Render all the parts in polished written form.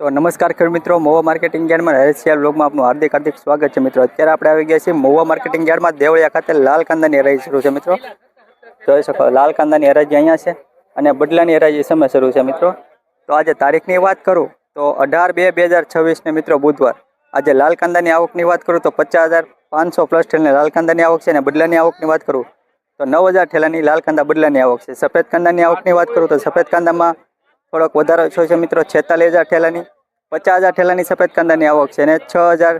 तो नमस्कार खेडूत मित्रों, महुआ मार्केटिंग यार्ड में हरेशिया ब्लॉग में आपનું हार्दिक स्वागत है। मित्रों અત્યારે આપણે આવી ગયા છીએ મहुआ માર્કેટિંગ યાર્ડ માં દેવળિયા ખાતે લાલ કાંદાની હરાજી શરૂ છે। મિત્રો જોઈ શકો લાલ કાંદાની હરાજી અહીંયા છે અને બદલાની હરાજી સમય શરૂ છે। મિત્રો તો આજે તારીખની વાત કરું તો 18/2/2026 ને મિત્રો બુધવાર આજે લાલ કાંદાની આવકની વાત કરું તો 50,500 પ્લસ ઠેલાની લાલ કાંદાની આવક છે અને બદલાની આવકની વાત કરું તો 9,000 ઠેલાની લાલ કાંદા બદલાની આવક છે। સફેદ કાંદાની આવકની વાત કરું તો સફેદ કાંદામાં થોડોક વધારો થયો છે। મિત્રો 46,000 ઠેલાની 50,000 ઠેલાની સફેદ કાંદાની આવક છે અને 6,000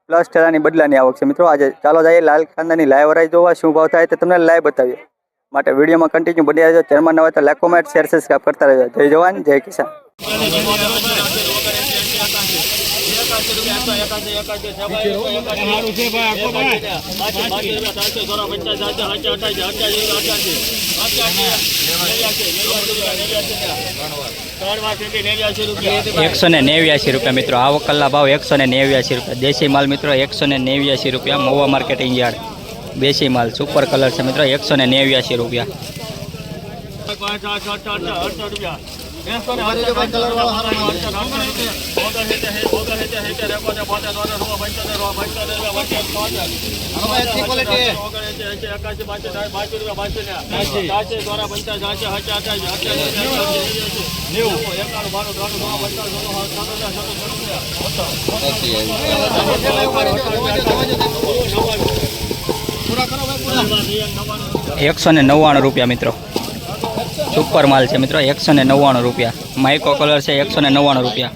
પ્લસ ઠેલાની બદલાની આવક છે। મિત્રો આજે ચાલો જઈએ લાલ કાંદાની લાઈવ હરાજી જોવા શું ભાવ થાય તે તમને લાઈવ બતાવીએ। માટે વિડીયોમાં કન્ટિન્યુ બની રહેજો। ચેનલમાં નવા તો લાઈક કોમેન્ટ શેર સબસ્ક્રાઇબ કરતા રહેજો। જય જવાન જય કિસાન। ₹189 મિત્રો આવક કલ્લા ભાવ ₹189। દેશી માલ મિત્રો ₹189 મहुआ मार्केटिंग यार्ड देशी माल सुपर कलर से मित्रों ₹189। ₹199 मित्रों सुपर माल है मित्रों ₹199। माइको कलर से ₹199।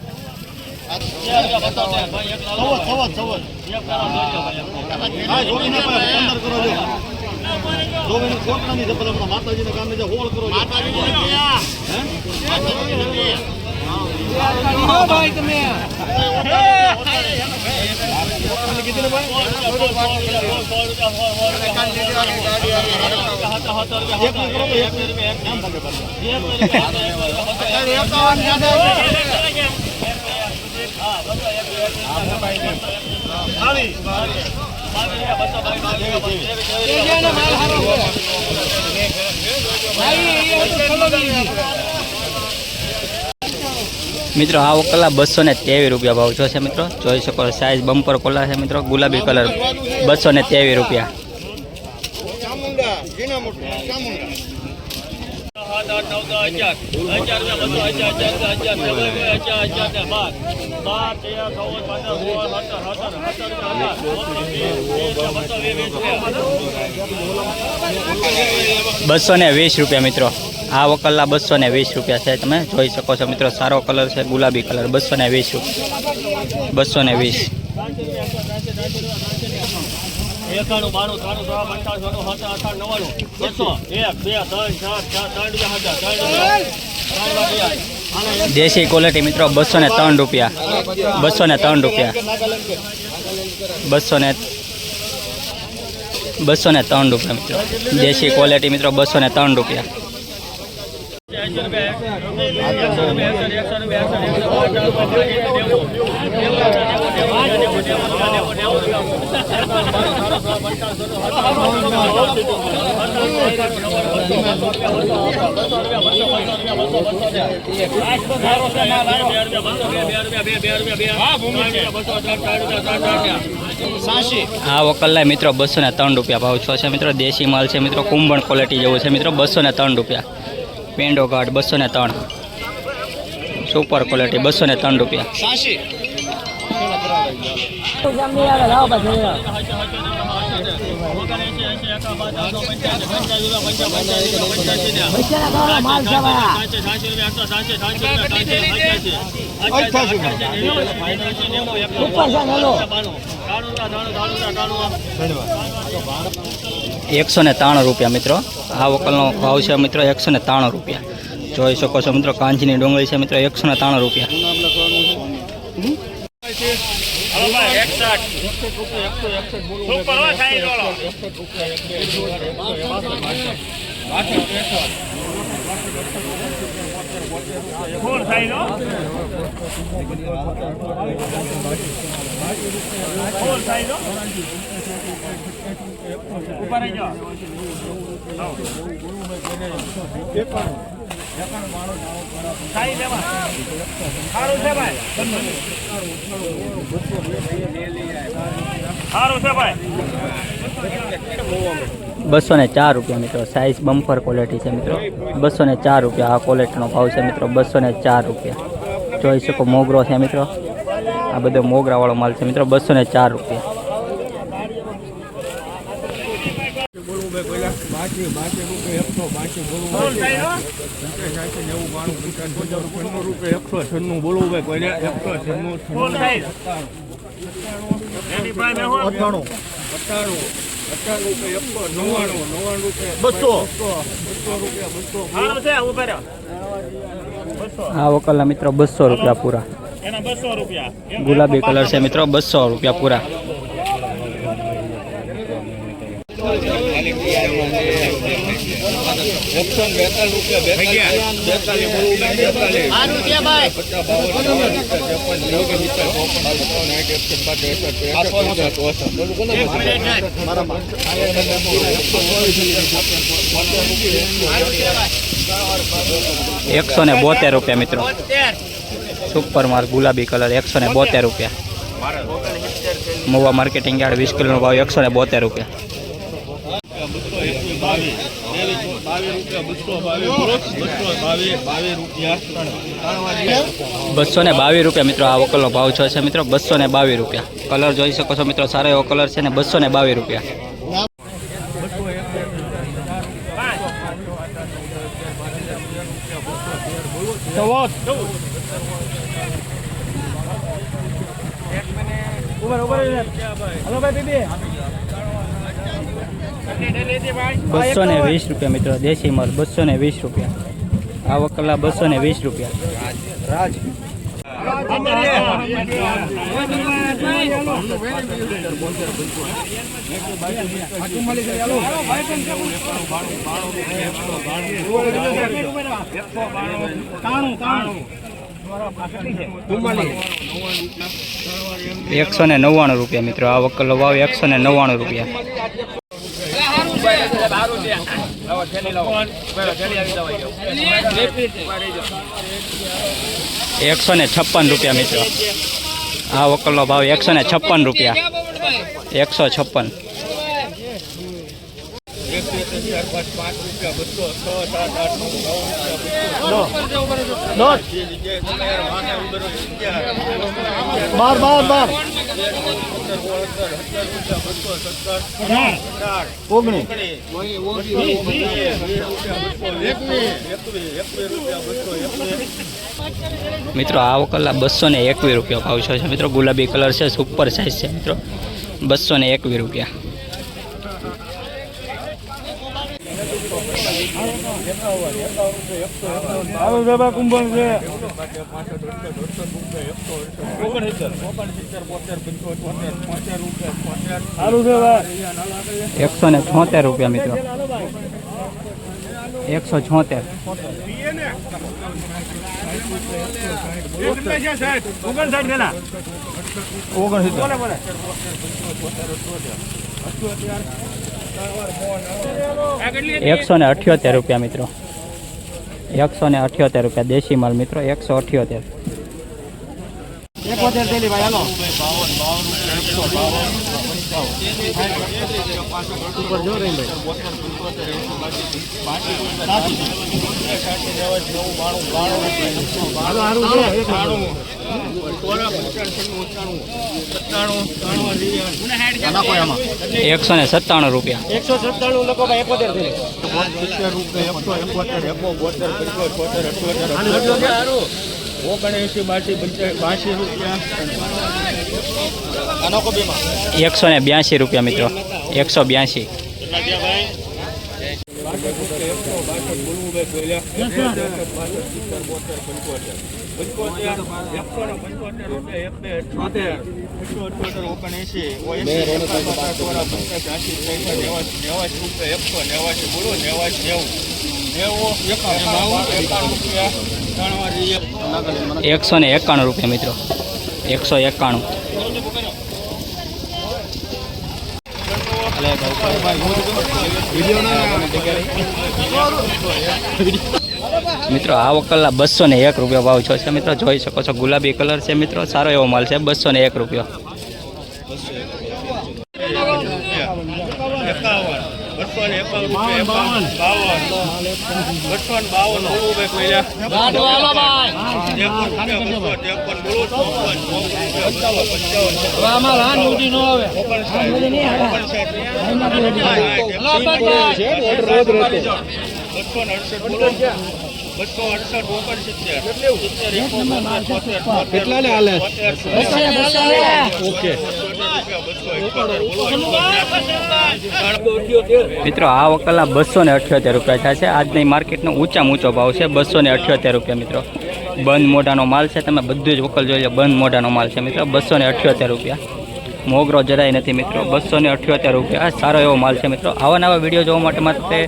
मित्रों आ कला ₹223 भाव जो है। मित्रों જોઈ શકો साइज बम्पर कोला है। मित्रों गुलाबी कलर ₹223। ₹220 मित्रों आ वकल्ला ₹220 है। तमे જોઈ શકો છો मित्रों सारो कलर है गुलाबी कलर ₹220। देशी क्वालिटी मित्रों ₹203। ₹203 मित्रों देशी क्वालिटी मित्रों ₹203। आ वकल्ला मित्रों ₹203 भाव छो है। मित्रों देशी माल है। मित्रों कुंभण क्वालिटी जेवुं है। मित्रों ₹203। पेंडो गार्ड ₹203 सुपर क्वालिटी ₹203। ₹193 मित्रों आ वकलनो भाव है। मित्रों ₹193 જોઈ શકો છો। मित्रों कांचीनी डोंगरी है। मित्रों ₹193। ₹204 મિત્રો, સાઇઝ બમ્પર ક્વોલિટી છે મિત્રો. ₹204 આ ક્વોલિટીનો ભાવ છે મિત્રો. ₹204 જોઈ શકો. મોગરો છે મિત્રો, આ બધો મોગરા વાળો માલ છે મિત્રો. ₹204. આ વકલના મિત્રો ₹200 પૂરા. ગુલાબી કલર છે મિત્રો. ₹200 પૂરા. ₹172 મિત્રો. સુપર માલ ગુલાબી કલર ₹172. મહુવા માર્કેટિંગ યાર્ડ 20 કિલોનો ભાવ ₹172. ₹222 મિત્રો. આ વકલનો ભાવ છે મિત્રો. ₹222. કલર જોઈ શકો છો મિત્રો. સારો એવો કલર છે ને. ₹222. ₹220 મિત્રો. દેશી માલ ₹220. આ વકલા ₹220. રાજ ₹199 મિત્રો. આ વકલનો ભાવ ₹199. ₹156 મિત્રો. આ વકલનો ભાવ ₹156. 156. મિત્રો આ વકલા ₹221 ભાવ છે મિત્રો. ગુલાબી કલર છે. સુપર સાઇઝ છે મિત્રો. ₹221. ₹176 મિત્રો. 176. ₹178 મિત્રો. 178 દેશી માલ મિત્રો. 178. ₹182 મિત્રો. 182. ₹191 મિત્રો. 191. મિત્રો આ વકલના 201 રૂપિયા ભાવ છે મિત્રો. જોઈ શકો છો ગુલાબી કલર છે મિત્રો. સારો એવો માલ છે. 201 રૂપિયા. કેટલા ને હાલે? ઓકે મિત્રો આ વકલના 278 રૂપિયા છે. આજની માર્કેટનો ઊંચામાં ઊંચો ભાવ છે 278 રૂપિયા મિત્રો. બંધ મોઢાનો માલ છે. તમે બધું જ વકલ જોઈ લો. બંધ મોઢાનો માલ છે મિત્રો. 278 રૂપિયા. મોગરો જરાય નથી મિત્રો. 278 રૂપિયા. સારો એવો માલ છે મિત્રો. આવા નવા વિડીયો જોવા માટે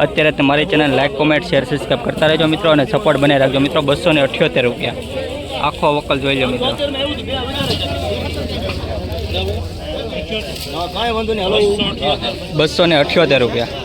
અત્યારે તમારી channel like, comment, share, subscribe કરતા રહેજો મિત્રો અને સપોર્ટ બનાવી રાખજો મિત્રો. 278 રૂપિયા. આખો વકલ જોઈ લો મિત્રો. 278 રૂપિયા.